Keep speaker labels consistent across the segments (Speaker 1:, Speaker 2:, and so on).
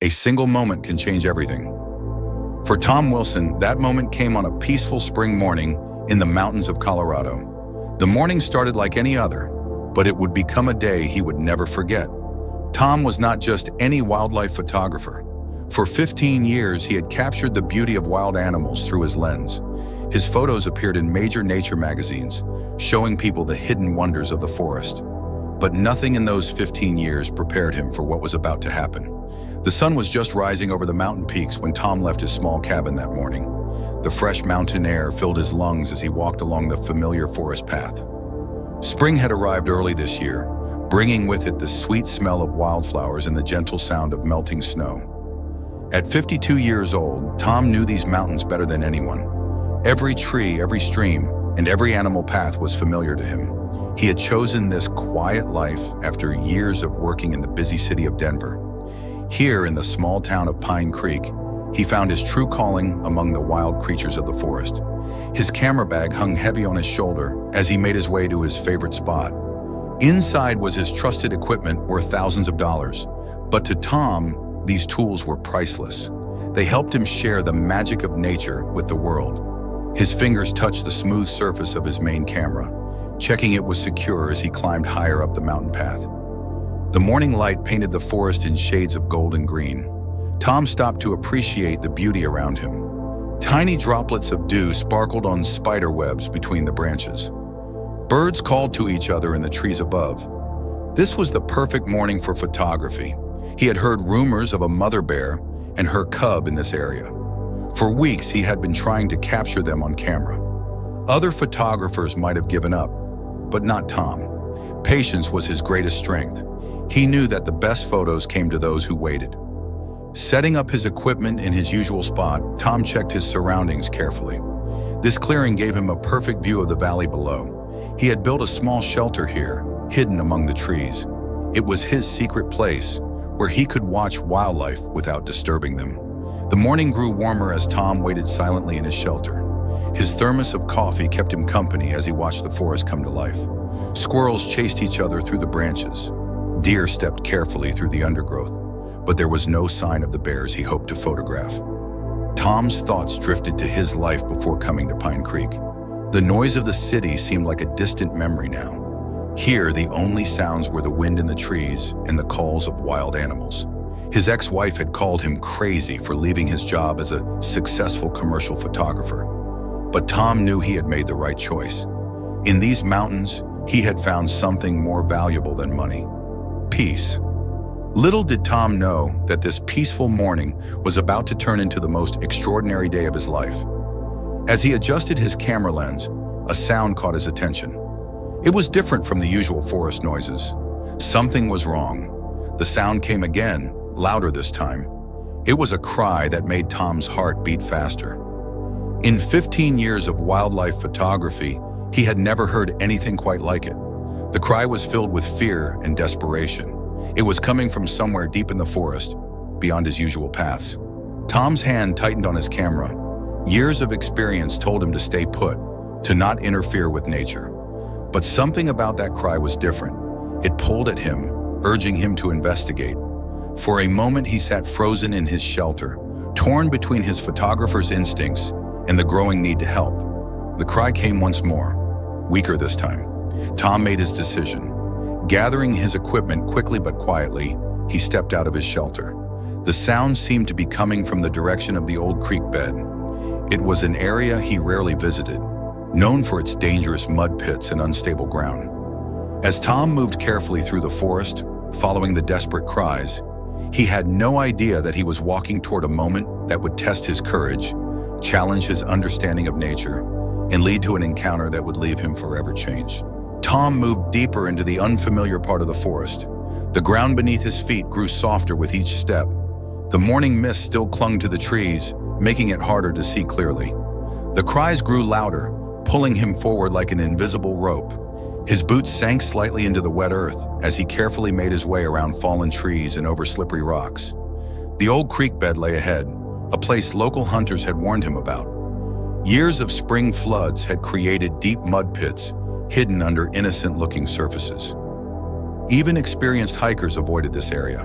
Speaker 1: A single moment can change everything. For Tom Wilson, that moment came on a peaceful spring morning in the mountains of Colorado. The morning started like any other, but it would become a day he would never forget. Tom was not just any wildlife photographer. For 15 years, he had captured the beauty of wild animals through his lens. His photos appeared in major nature magazines, showing people the hidden wonders of the forest. But nothing in those 15 years prepared him for what was about to happen. The sun was just rising over the mountain peaks when Tom left his small cabin that morning. The fresh mountain air filled his lungs as he walked along the familiar forest path. Spring had arrived early this year, bringing with it the sweet smell of wildflowers and the gentle sound of melting snow. At 52 years old, Tom knew these mountains better than anyone. Every tree, every stream, and every animal path was familiar to him. He had chosen this quiet life after years of working in the busy city of Denver. Here in the small town of Pine Creek, he found his true calling among the wild creatures of the forest. His camera bag hung heavy on his shoulder as he made his way to his favorite spot. Inside was his trusted equipment worth thousands of dollars, but to Tom, these tools were priceless. They helped him share the magic of nature with the world. His fingers touched the smooth surface of his main camera, checking it was secure as he climbed higher up the mountain path. The morning light painted the forest in shades of gold and green. Tom stopped to appreciate the beauty around him. Tiny droplets of dew sparkled on spider webs between the branches. Birds called to each other in the trees above. This was the perfect morning for photography. He had heard rumors of a mother bear and her cub in this area. For weeks, he had been trying to capture them on camera. Other photographers might have given up, but not Tom. Patience was his greatest strength. He knew that the best photos came to those who waited. Setting up his equipment in his usual spot, Tom checked his surroundings carefully. This clearing gave him a perfect view of the valley below. He had built a small shelter here, hidden among the trees. It was his secret place, where he could watch wildlife without disturbing them. The morning grew warmer as Tom waited silently in his shelter. His thermos of coffee kept him company as he watched the forest come to life. Squirrels chased each other through the branches. Deer stepped carefully through the undergrowth, but there was no sign of the bears he hoped to photograph. Tom's thoughts drifted to his life before coming to Pine Creek. The noise of the city seemed like a distant memory now. Here, the only sounds were the wind in the trees and the calls of wild animals. His ex-wife had called him crazy for leaving his job as a successful commercial photographer. But Tom knew he had made the right choice. In these mountains, he had found something more valuable than money: peace. Little did Tom know that this peaceful morning was about to turn into the most extraordinary day of his life. As he adjusted his camera lens, a sound caught his attention. It was different from the usual forest noises. Something was wrong. The sound came again, louder this time. It was a cry that made Tom's heart beat faster. In 15 years of wildlife photography, he had never heard anything quite like it. The cry was filled with fear and desperation. It was coming from somewhere deep in the forest, beyond his usual paths. Tom's hand tightened on his camera. Years of experience told him to stay put, to not interfere with nature. But something about that cry was different. It pulled at him, urging him to investigate. For a moment, he sat frozen in his shelter, torn between his photographer's instincts and the growing need to help. The cry came once more, weaker this time. Tom made his decision. Gathering his equipment quickly but quietly, he stepped out of his shelter. The sound seemed to be coming from the direction of the old creek bed. It was an area he rarely visited, known for its dangerous mud pits and unstable ground. As Tom moved carefully through the forest, following the desperate cries, he had no idea that he was walking toward a moment that would test his courage, challenge his understanding of nature, and lead to an encounter that would leave him forever changed. Tom moved deeper into the unfamiliar part of the forest. The ground beneath his feet grew softer with each step. The morning mist still clung to the trees, making it harder to see clearly. The cries grew louder, pulling him forward like an invisible rope. His boots sank slightly into the wet earth as he carefully made his way around fallen trees and over slippery rocks. The old creek bed lay ahead, a place local hunters had warned him about. Years of spring floods had created deep mud pits hidden under innocent-looking surfaces. Even experienced hikers avoided this area.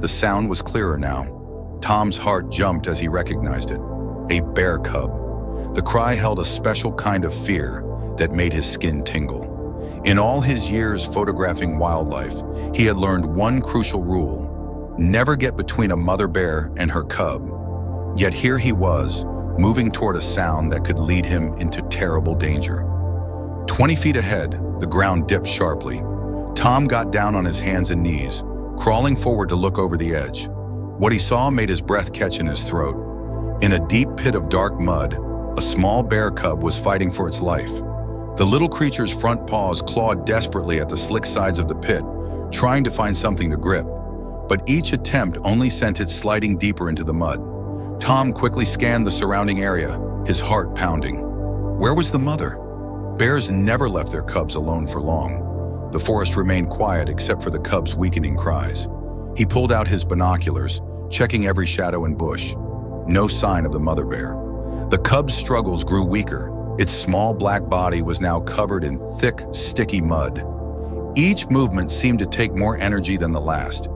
Speaker 1: The The sound was clearer now. Tom's heart jumped as he recognized it. A bear cub. The cry held a special kind of fear that made his skin tingle. In all his years photographing wildlife, he had learned one crucial rule: never get between a mother bear and her cub. Yet here he was, moving toward a sound that could lead him into terrible danger. 20 feet ahead, the ground dipped sharply. Tom got down on his hands and knees, crawling forward to look over the edge. What he saw made his breath catch in his throat. In a deep pit of dark mud, a small bear cub was fighting for its life. The little creature's front paws clawed desperately at the slick sides of the pit, trying to find something to grip. But each attempt only sent it sliding deeper into the mud. Tom quickly scanned the surrounding area, his heart pounding. Where was the mother? Bears never left their cubs alone for long. The forest remained quiet except for the cubs' weakening cries. He pulled out his binoculars, checking every shadow and bush. No sign of the mother bear. The cub's struggles grew weaker. Its small black body was now covered in thick, sticky mud. Each movement seemed to take more energy than the last.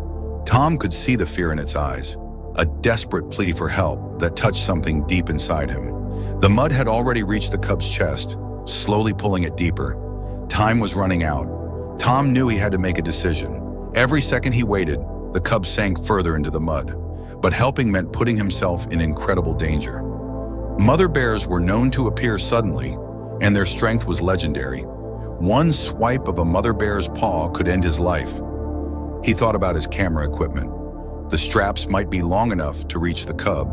Speaker 1: Tom could see the fear in its eyes, a desperate plea for help that touched something deep inside him. The mud had already reached the cub's chest, slowly pulling it deeper. Time was running out. Tom knew he had to make a decision. Every second he waited, the cub sank further into the mud. But helping meant putting himself in incredible danger. Mother bears were known to appear suddenly, and their strength was legendary. One swipe of a mother bear's paw could end his life. He thought about his camera equipment. The straps might be long enough to reach the cub,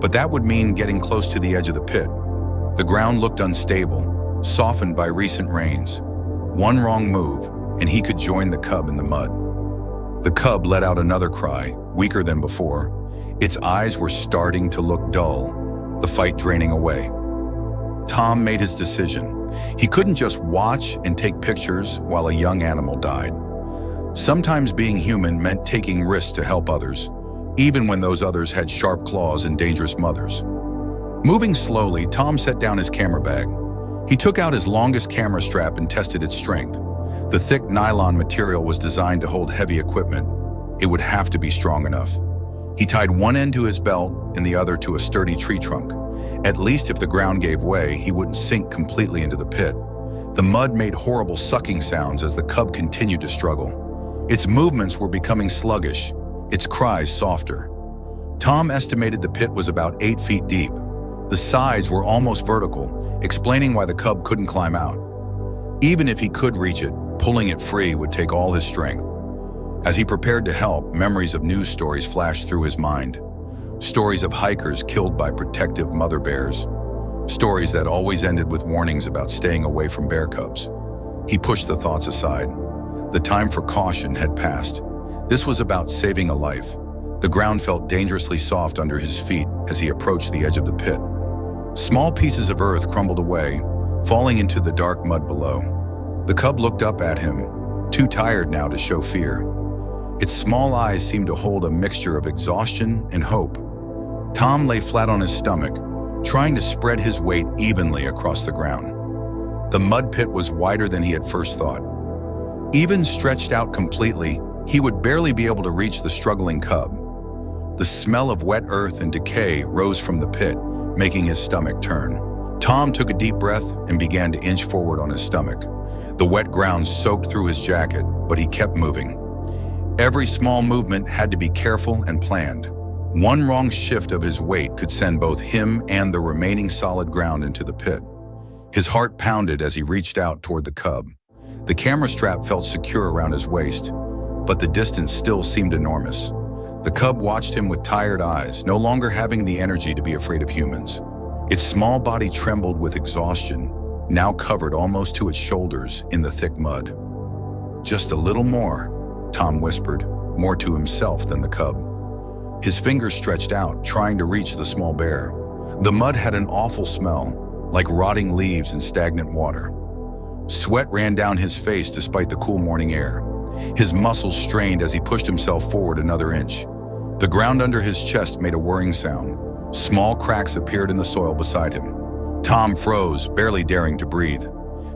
Speaker 1: but that would mean getting close to the edge of the pit. The ground looked unstable, softened by recent rains. One wrong move, and he could join the cub in the mud. The cub let out another cry, weaker than before. Its eyes were starting to look dull, the fight draining away. Tom made his decision. He couldn't just watch and take pictures while a young animal died. Sometimes being human meant taking risks to help others, even when those others had sharp claws and dangerous mothers. Moving slowly, Tom set down his camera bag. He took out his longest camera strap and tested its strength. The thick nylon material was designed to hold heavy equipment. It would have to be strong enough. He tied one end to his belt and the other to a sturdy tree trunk. At least if the ground gave way, he wouldn't sink completely into the pit. The mud made horrible sucking sounds as the cub continued to struggle. Its movements were becoming sluggish, its cries softer. Tom estimated the pit was about 8 feet deep. The sides were almost vertical, explaining why the cub couldn't climb out. Even if he could reach it, pulling it free would take all his strength. As he prepared to help, memories of news stories flashed through his mind. Stories of hikers killed by protective mother bears. Stories that always ended with warnings about staying away from bear cubs. He pushed the thoughts aside. The time for caution had passed. This was about saving a life. The ground felt dangerously soft under his feet as he approached the edge of the pit. Small pieces of earth crumbled away, falling into the dark mud below. The cub looked up at him, too tired now to show fear. Its small eyes seemed to hold a mixture of exhaustion and hope. Tom lay flat on his stomach, trying to spread his weight evenly across the ground. The mud pit was wider than he had first thought. Even stretched out completely, he would barely be able to reach the struggling cub. The smell of wet earth and decay rose from the pit, making his stomach turn. Tom took a deep breath and began to inch forward on his stomach. The wet ground soaked through his jacket, but he kept moving. Every small movement had to be careful and planned. One wrong shift of his weight could send both him and the remaining solid ground into the pit. His heart pounded as he reached out toward the cub. The camera strap felt secure around his waist, but the distance still seemed enormous. The cub watched him with tired eyes, no longer having the energy to be afraid of humans. Its small body trembled with exhaustion, now covered almost to its shoulders in the thick mud. "Just a little more," Tom whispered, more to himself than the cub. His fingers stretched out, trying to reach the small bear. The mud had an awful smell, like rotting leaves and stagnant water. Sweat ran down his face despite the cool morning air. His muscles strained as he pushed himself forward another inch. The ground under his chest made a whirring sound. Small cracks appeared in the soil beside him. Tom froze, barely daring to breathe.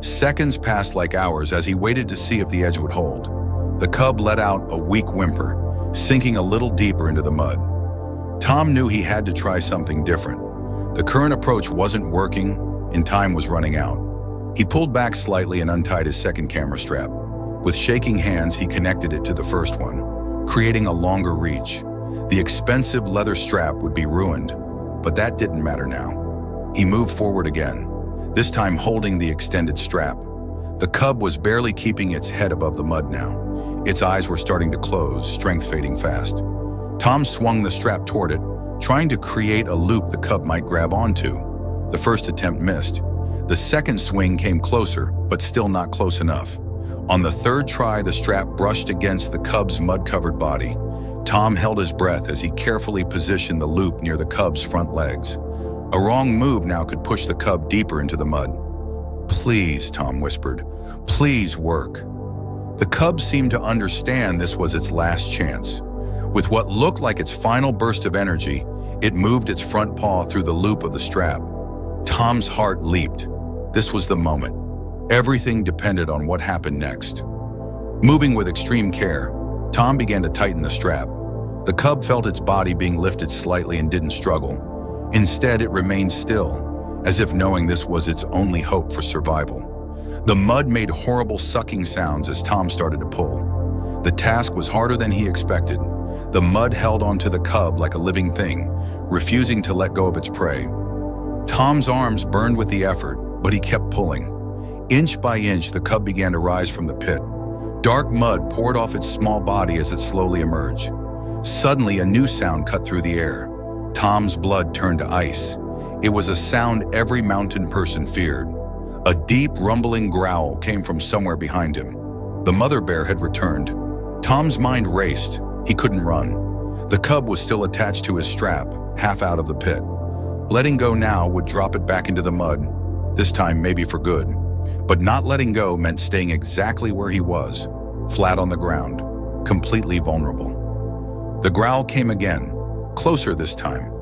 Speaker 1: Seconds passed like hours as he waited to see if the edge would hold. The cub let out a weak whimper, sinking a little deeper into the mud. Tom knew he had to try something different. The current approach wasn't working, and time was running out. He pulled back slightly and untied his second camera strap. With shaking hands, he connected it to the first one, creating a longer reach. The expensive leather strap would be ruined, but that didn't matter now. He moved forward again, this time holding the extended strap. The cub was barely keeping its head above the mud now. Its eyes were starting to close, strength fading fast. Tom swung the strap toward it, trying to create a loop the cub might grab onto. The first attempt missed. The second swing came closer, but still not close enough. On the third try, the strap brushed against the cub's mud-covered body. Tom held his breath as he carefully positioned the loop near the cub's front legs. A wrong move now could push the cub deeper into the mud. "Please," Tom whispered. "Please work." The cub seemed to understand this was its last chance. With what looked like its final burst of energy, it moved its front paw through the loop of the strap. Tom's heart leaped. This was the moment. Everything depended on what happened next. Moving with extreme care, Tom began to tighten the strap. The cub felt its body being lifted slightly and didn't struggle. Instead, it remained still, as if knowing this was its only hope for survival. The mud made horrible sucking sounds as Tom started to pull. The task was harder than he expected. The mud held onto the cub like a living thing, refusing to let go of its prey. Tom's arms burned with the effort, but he kept pulling. Inch by inch, the cub began to rise from the pit. Dark mud poured off its small body as it slowly emerged. Suddenly, a new sound cut through the air. Tom's blood turned to ice. It was a sound every mountain person feared. A deep, rumbling growl came from somewhere behind him. The mother bear had returned. Tom's mind raced. He couldn't run. The cub was still attached to his strap, half out of the pit. Letting go now would drop it back into the mud, this time maybe for good. But not letting go meant staying exactly where he was, flat on the ground, completely vulnerable. The growl came again, closer this time.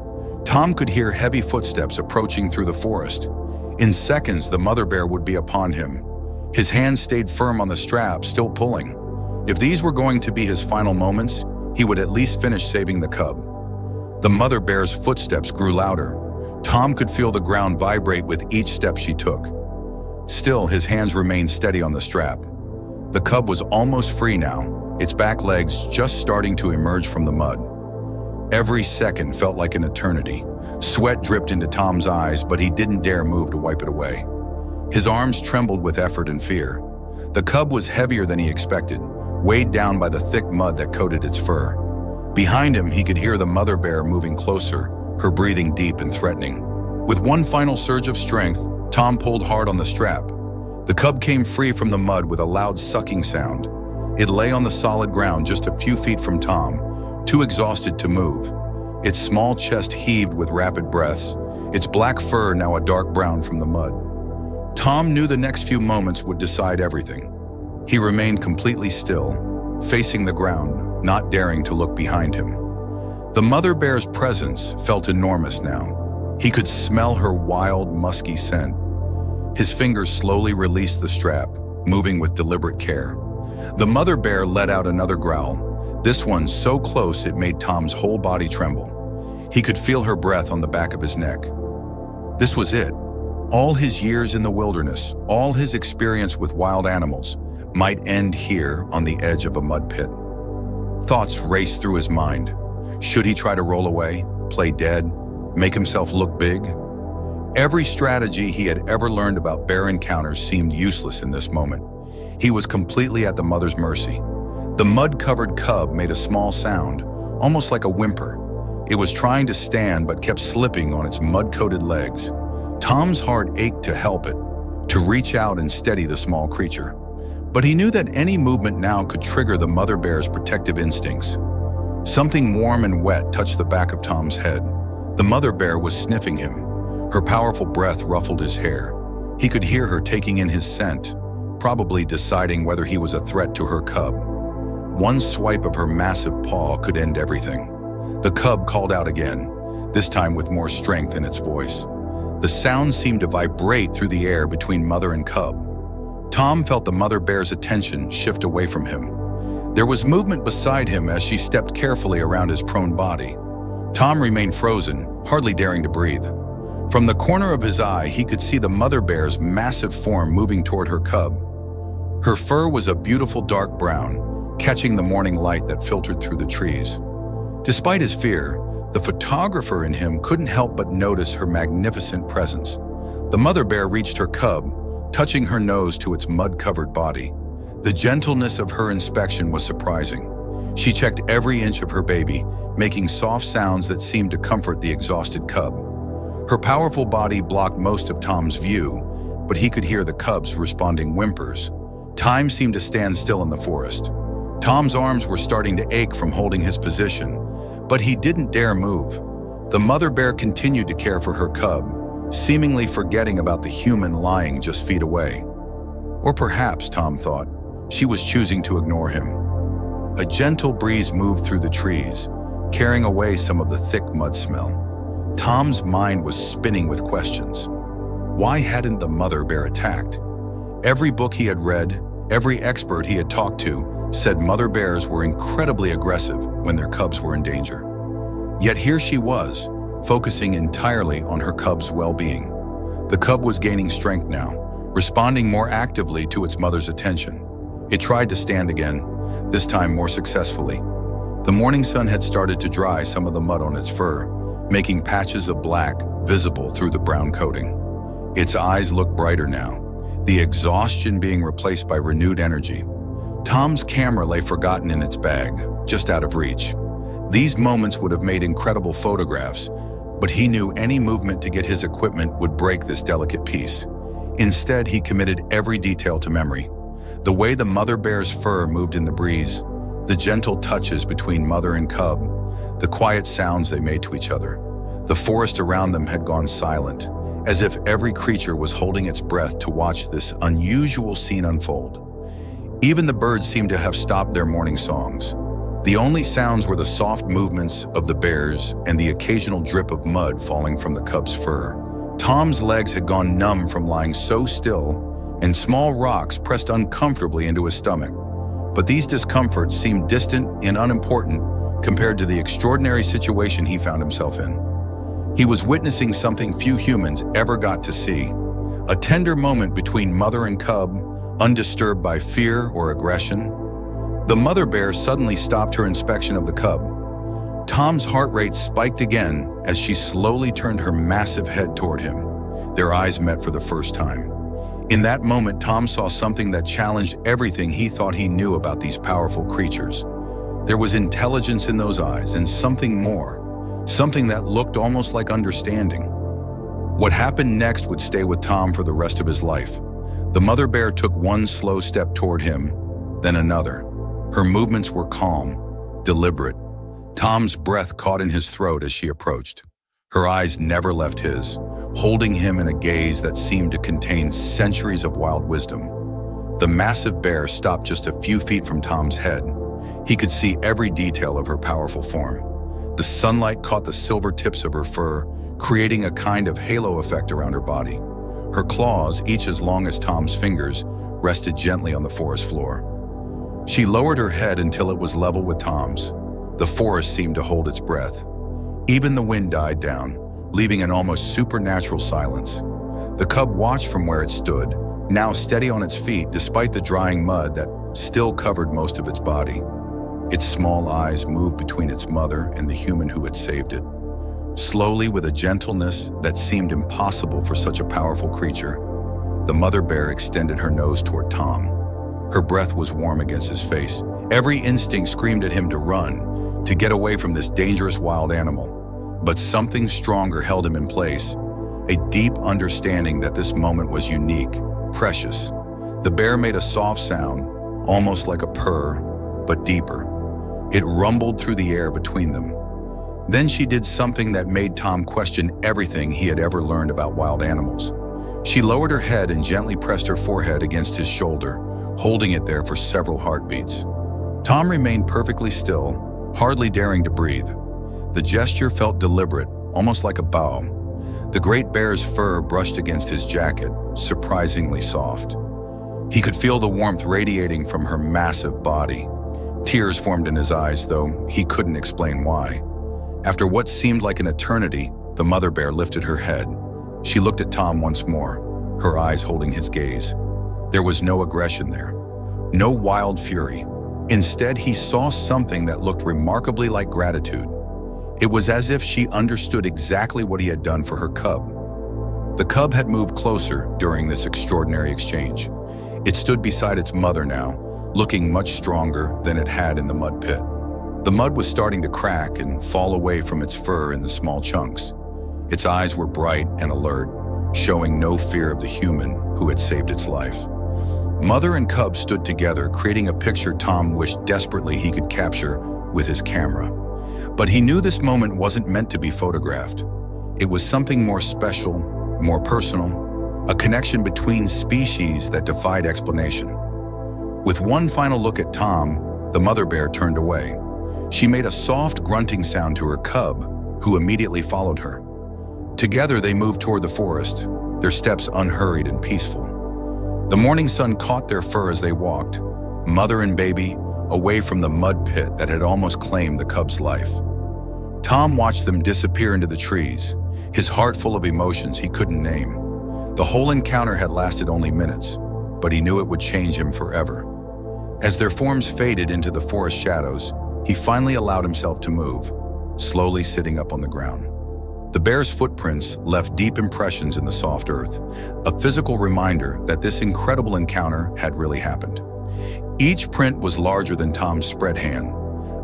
Speaker 1: Tom could hear heavy footsteps approaching through the forest. In seconds, the mother bear would be upon him. His hands stayed firm on the strap, still pulling. If these were going to be his final moments, he would at least finish saving the cub. The mother bear's footsteps grew louder. Tom could feel the ground vibrate with each step she took. Still, his hands remained steady on the strap. The cub was almost free now, its back legs just starting to emerge from the mud. Every second felt like an eternity. Sweat dripped into Tom's eyes, but he didn't dare move to wipe it away. His arms trembled with effort and fear. The cub was heavier than he expected, weighed down by the thick mud that coated its fur. Behind him, he could hear the mother bear moving closer, her breathing deep and threatening. With one final surge of strength, Tom pulled hard on the strap. The cub came free from the mud with a loud sucking sound. It lay on the solid ground just a few feet from Tom, too exhausted to move. Its small chest heaved with rapid breaths, its black fur now a dark brown from the mud. Tom knew the next few moments would decide everything. He remained completely still, facing the ground, not daring to look behind him. The mother bear's presence felt enormous now. He could smell her wild, musky scent. His fingers slowly released the strap, moving with deliberate care. The mother bear let out another growl, this one so close it made Tom's whole body tremble. He could feel her breath on the back of his neck. This was it. All his years in the wilderness, all his experience with wild animals, might end here on the edge of a mud pit. Thoughts raced through his mind. Should he try to roll away, play dead, make himself look big? Every strategy he had ever learned about bear encounters seemed useless in this moment. He was completely at the mother's mercy. The mud-covered cub made a small sound, almost like a whimper. It was trying to stand but kept slipping on its mud-coated legs. Tom's heart ached to help it, to reach out and steady the small creature. But he knew that any movement now could trigger the mother bear's protective instincts. Something warm and wet touched the back of Tom's head. The mother bear was sniffing him. Her powerful breath ruffled his hair. He could hear her taking in his scent, probably deciding whether he was a threat to her cub. One swipe of her massive paw could end everything. The cub called out again, this time with more strength in its voice. The sound seemed to vibrate through the air between mother and cub. Tom felt the mother bear's attention shift away from him. There was movement beside him as she stepped carefully around his prone body. Tom remained frozen, hardly daring to breathe. From the corner of his eye, he could see the mother bear's massive form moving toward her cub. Her fur was a beautiful dark brown, catching the morning light that filtered through the trees. Despite his fear, the photographer in him couldn't help but notice her magnificent presence. The mother bear reached her cub, touching her nose to its mud-covered body. The gentleness of her inspection was surprising. She checked every inch of her baby, making soft sounds that seemed to comfort the exhausted cub. Her powerful body blocked most of Tom's view, but he could hear the cub's responding whimpers. Time seemed to stand still in the forest. Tom's arms were starting to ache from holding his position, but he didn't dare move. The mother bear continued to care for her cub, seemingly forgetting about the human lying just feet away. Or perhaps, Tom thought, she was choosing to ignore him. A gentle breeze moved through the trees, carrying away some of the thick mud smell. Tom's mind was spinning with questions. Why hadn't the mother bear attacked? Every book he had read, every expert he had talked to, said mother bears were incredibly aggressive when their cubs were in danger. Yet here she was, focusing entirely on her cub's well-being. The cub was gaining strength now, responding more actively to its mother's attention. It tried to stand again, this time more successfully. The morning sun had started to dry some of the mud on its fur, making patches of black visible through the brown coating. Its eyes looked brighter now, the exhaustion being replaced by renewed energy. Tom's camera lay forgotten in its bag, just out of reach. These moments would have made incredible photographs, but he knew any movement to get his equipment would break this delicate piece. Instead, he committed every detail to memory. The way the mother bear's fur moved in the breeze, the gentle touches between mother and cub, the quiet sounds they made to each other. The forest around them had gone silent, as if every creature was holding its breath to watch this unusual scene unfold. Even the birds seemed to have stopped their morning songs. The only sounds were the soft movements of the bears and the occasional drip of mud falling from the cub's fur. Tom's legs had gone numb from lying so still, and small rocks pressed uncomfortably into his stomach. But these discomforts seemed distant and unimportant compared to the extraordinary situation he found himself in. He was witnessing something few humans ever got to see, a tender moment between mother and cub, undisturbed by fear or aggression. The mother bear suddenly stopped her inspection of the cub. Tom's heart rate spiked again as she slowly turned her massive head toward him. Their eyes met for the first time. In that moment, Tom saw something that challenged everything he thought he knew about these powerful creatures. There was intelligence in those eyes and something more, something that looked almost like understanding. What happened next would stay with Tom for the rest of his life. The mother bear took one slow step toward him, then another. Her movements were calm, deliberate. Tom's breath caught in his throat as she approached. Her eyes never left his, holding him in a gaze that seemed to contain centuries of wild wisdom. The massive bear stopped just a few feet from Tom's head. He could see every detail of her powerful form. The sunlight caught the silver tips of her fur, creating a kind of halo effect around her body. Her claws, each as long as Tom's fingers, rested gently on the forest floor. She lowered her head until it was level with Tom's. The forest seemed to hold its breath. Even the wind died down, leaving an almost supernatural silence. The cub watched from where it stood, now steady on its feet despite the drying mud that still covered most of its body. Its small eyes moved between its mother and the human who had saved it. Slowly, with a gentleness that seemed impossible for such a powerful creature, the mother bear extended her nose toward Tom. Her breath was warm against his face. Every instinct screamed at him to run, to get away from this dangerous wild animal. But something stronger held him in place, a deep understanding that this moment was unique, precious. The bear made a soft sound, almost like a purr, but deeper. It rumbled through the air between them. Then she did something that made Tom question everything he had ever learned about wild animals. She lowered her head and gently pressed her forehead against his shoulder, holding it there for several heartbeats. Tom remained perfectly still, hardly daring to breathe. The gesture felt deliberate, almost like a bow. The great bear's fur brushed against his jacket, surprisingly soft. He could feel the warmth radiating from her massive body. Tears formed in his eyes, though he couldn't explain why. After what seemed like an eternity, the mother bear lifted her head. She looked at Tom once more, her eyes holding his gaze. There was no aggression there, no wild fury. Instead, he saw something that looked remarkably like gratitude. It was as if she understood exactly what he had done for her cub. The cub had moved closer during this extraordinary exchange. It stood beside its mother now, looking much stronger than it had in the mud pit. The mud was starting to crack and fall away from its fur in the small chunks. Its eyes were bright and alert, showing no fear of the human who had saved its life. Mother and cub stood together, creating a picture Tom wished desperately he could capture with his camera. But he knew this moment wasn't meant to be photographed. It was something more special, more personal, a connection between species that defied explanation. With one final look at Tom, the mother bear turned away. She made a soft grunting sound to her cub, who immediately followed her. Together they moved toward the forest, their steps unhurried and peaceful. The morning sun caught their fur as they walked, mother and baby, away from the mud pit that had almost claimed the cub's life. Tom watched them disappear into the trees, his heart full of emotions he couldn't name. The whole encounter had lasted only minutes, but he knew it would change him forever. As their forms faded into the forest shadows, he finally allowed himself to move, slowly sitting up on the ground. The bear's footprints left deep impressions in the soft earth, a physical reminder that this incredible encounter had really happened. Each print was larger than Tom's spread hand,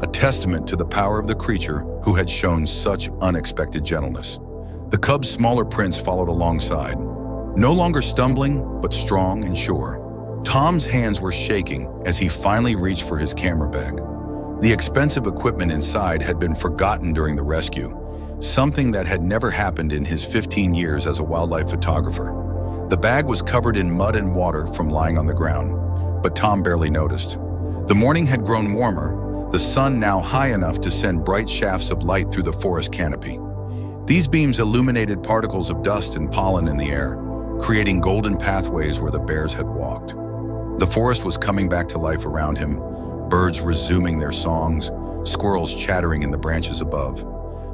Speaker 1: a testament to the power of the creature who had shown such unexpected gentleness. The cub's smaller prints followed alongside, no longer stumbling, but strong and sure. Tom's hands were shaking as he finally reached for his camera bag. The expensive equipment inside had been forgotten during the rescue, something that had never happened in his 15 years as a wildlife photographer. The bag was covered in mud and water from lying on the ground, but Tom barely noticed. The morning had grown warmer, the sun now high enough to send bright shafts of light through the forest canopy. These beams illuminated particles of dust and pollen in the air, creating golden pathways where the bears had walked. The forest was coming back to life around him, birds resuming their songs, squirrels chattering in the branches above.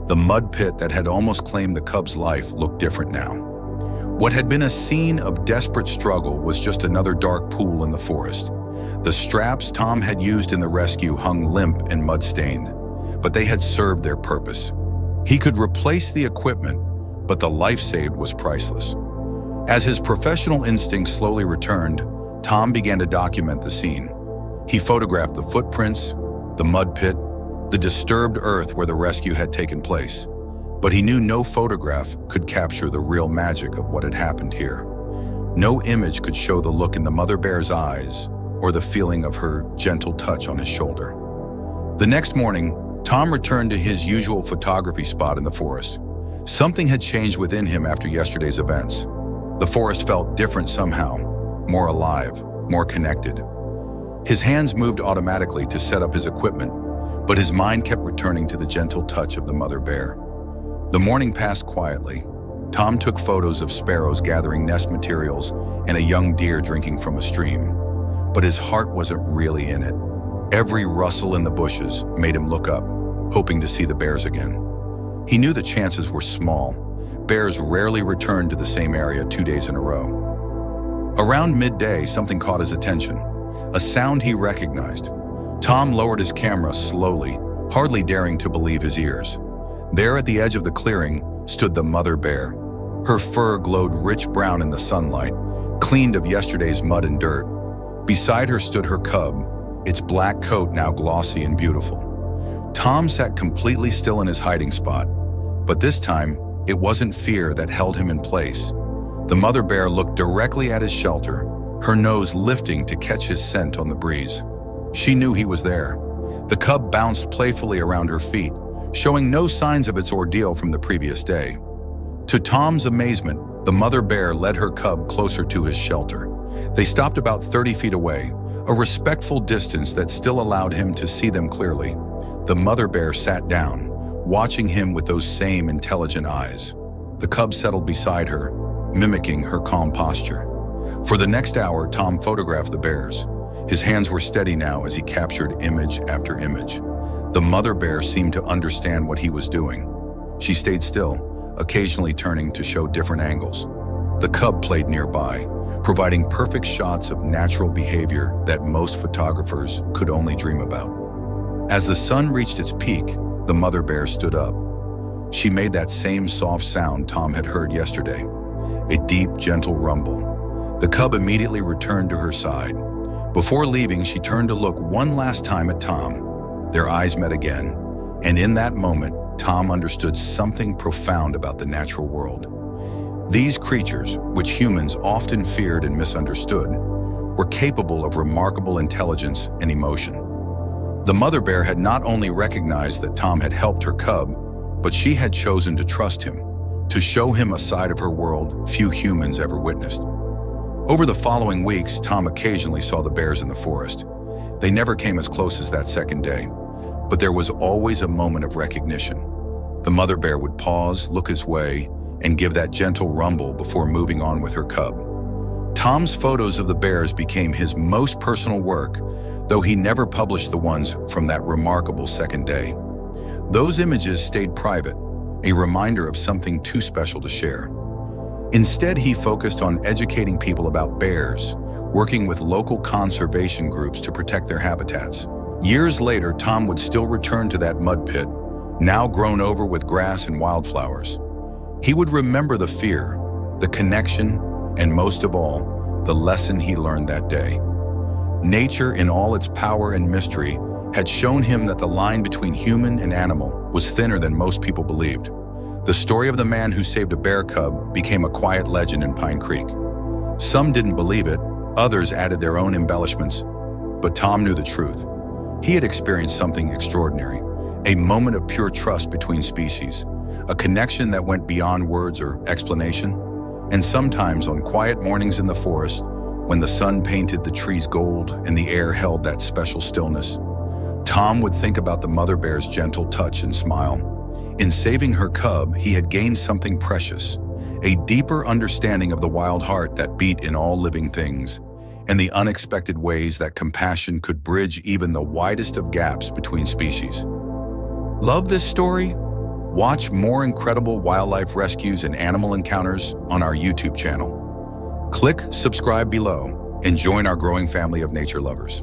Speaker 1: The mud pit that had almost claimed the cub's life looked different now. What had been a scene of desperate struggle was just another dark pool in the forest. The straps Tom had used in the rescue hung limp and mud-stained, but they had served their purpose. He could replace the equipment, but the life saved was priceless. As his professional instincts slowly returned, Tom began to document the scene. He photographed the footprints, the mud pit, the disturbed earth where the rescue had taken place. But he knew no photograph could capture the real magic of what had happened here. No image could show the look in the mother bear's eyes or the feeling of her gentle touch on his shoulder. The next morning, Tom returned to his usual photography spot in the forest. Something had changed within him after yesterday's events. The forest felt different somehow, more alive, more connected. His hands moved automatically to set up his equipment, but his mind kept returning to the gentle touch of the mother bear. The morning passed quietly. Tom took photos of sparrows gathering nest materials and a young deer drinking from a stream, but his heart wasn't really in it. Every rustle in the bushes made him look up, hoping to see the bears again. He knew the chances were small. Bears rarely returned to the same area 2 days in a row. Around midday, something caught his attention, a sound he recognized. Tom lowered his camera slowly, hardly daring to believe his ears. There at the edge of the clearing stood the mother bear. Her fur glowed rich brown in the sunlight, cleaned of yesterday's mud and dirt. Beside her stood her cub, its black coat now glossy and beautiful. Tom sat completely still in his hiding spot, but this time, it wasn't fear that held him in place. The mother bear looked directly at his shelter, her nose lifting to catch his scent on the breeze. She knew he was there. The cub bounced playfully around her feet, showing no signs of its ordeal from the previous day. To Tom's amazement, the mother bear led her cub closer to his shelter. They stopped about 30 feet away, a respectful distance that still allowed him to see them clearly. The mother bear sat down, watching him with those same intelligent eyes. The cub settled beside her, mimicking her calm posture. For the next hour, Tom photographed the bears. His hands were steady now as he captured image after image. The mother bear seemed to understand what he was doing. She stayed still, occasionally turning to show different angles. The cub played nearby, providing perfect shots of natural behavior that most photographers could only dream about. As the sun reached its peak, the mother bear stood up. She made that same soft sound Tom had heard yesterday, a deep, gentle rumble. The cub immediately returned to her side. Before leaving, she turned to look one last time at Tom. Their eyes met again, and in that moment, Tom understood something profound about the natural world. These creatures, which humans often feared and misunderstood, were capable of remarkable intelligence and emotion. The mother bear had not only recognized that Tom had helped her cub, but she had chosen to trust him, to show him a side of her world few humans ever witnessed. Over the following weeks, Tom occasionally saw the bears in the forest. They never came as close as that second day, but there was always a moment of recognition. The mother bear would pause, look his way, and give that gentle rumble before moving on with her cub. Tom's photos of the bears became his most personal work, though he never published the ones from that remarkable second day. Those images stayed private, a reminder of something too special to share. Instead, he focused on educating people about bears, working with local conservation groups to protect their habitats. Years later, Tom would still return to that mud pit, now grown over with grass and wildflowers. He would remember the fear, the connection, and most of all, the lesson he learned that day. Nature, in all its power and mystery, had shown him that the line between human and animal was thinner than most people believed. The story of the man who saved a bear cub became a quiet legend in Pine Creek. Some didn't believe it, others added their own embellishments, but Tom knew the truth. He had experienced something extraordinary, a moment of pure trust between species, a connection that went beyond words or explanation. And sometimes on quiet mornings in the forest, when the sun painted the trees gold and the air held that special stillness, Tom would think about the mother bear's gentle touch and smile. In saving her cub, he had gained something precious, a deeper understanding of the wild heart that beat in all living things, and the unexpected ways that compassion could bridge even the widest of gaps between species. Love this story? Watch more incredible wildlife rescues and animal encounters on our YouTube channel. Click subscribe below and join our growing family of nature lovers.